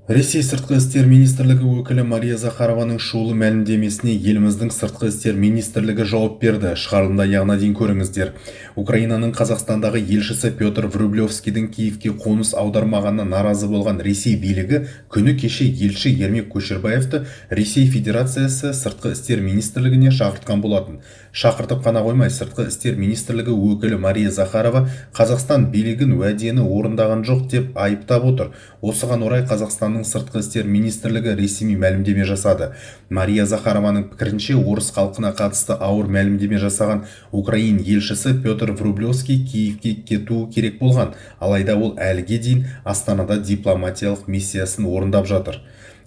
Ресей сыртқы істер министрлігі өкілі Мария Захарованың шулы мәлімдемесіне еліміздің сыртқы істер министрлігі жауап берді. Шығарылымда яғына дейін көріңіздер. Украинаның Қазақстандағы елшісі Петр Врублевскийдің Киевке қоныс аудармағанына наразы болған Ресей билігі күні кеше елші Ермек Көшербаевты Ресей Федерациясы сыртқы істер министрлігіне шақыртқан болатын. Шақыртып қана қоймай, сыртқы істер министрлігі өкілі Мария Захарова Қазақстан билігін уәдені орындаған жоқ деп айыптап отыр. Осыған орай Қазақстанның сыртқы істер министрлігі ресми мәлімдеме жасады. Мария Захарованың пікірінше, орыс халқына қатысты ауыр мәлімдеме жасаған Украин елшісі Петр Врублевский Киевке кетуі керек болған, алайда ол әліге дейін Астанада дипломатиялық миссиясын орындап жатыр.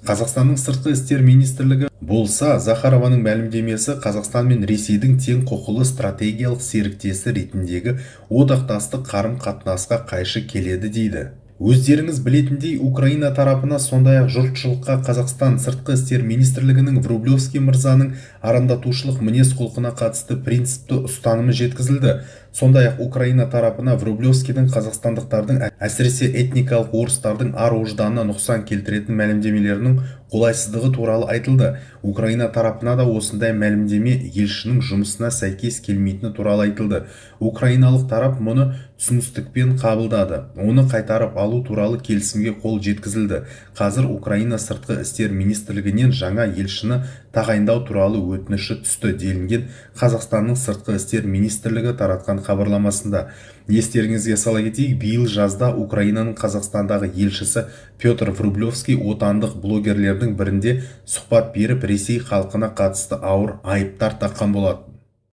Қазақстанның сыртқы істер министрлігі болса, Захарованың мәлімдемесі Қазақстан мен Ресейдің тең құқылы стратегиялық серіктесі ретіндегі одақтастық қарым-қатынасқа қайшы келеді дейді. Өздеріңіз білетіндей, Украина тарапына, сондай-ақ жұртшылыққа Қазақстан сыртқы істер министрлігінің Врублевский мырзаның арандатушылық мінез-құлқына қатысты принципті ұстанымы жеткізілді. Сондай-ақ Украина тарапына Врублевскийдің қазақстандықтардың, әсіресе этникалық орыстардың ар-ожданына нұқсан келтіретін мәлімдемелерінің қолайсыздығы туралы айтылды. Украина тарапына да осындай мәлімдеме елшінің жұмысына сәйкес келмейтіні туралы айтылды. Украиналық тарап мұны түсіністікпен қабылдады. Оны қайтарып алу туралы келісімге қол жеткізілді. Қазір Украина сыртқы істер министрлігінен жаңа елшіні тағайындау туралы өтініші түсті делінген Қазақстанның сыртқы істер министрлігі таратқан хабарламасында. Естеріңізге сала кетейік, биыл жазда Украинаның Қазақстандағы елшісі Петр Врублевский отандық блогерлердің бірінде сұхбат беріп, Ресей халқына қатысты ауыр айыптар таққан болатын.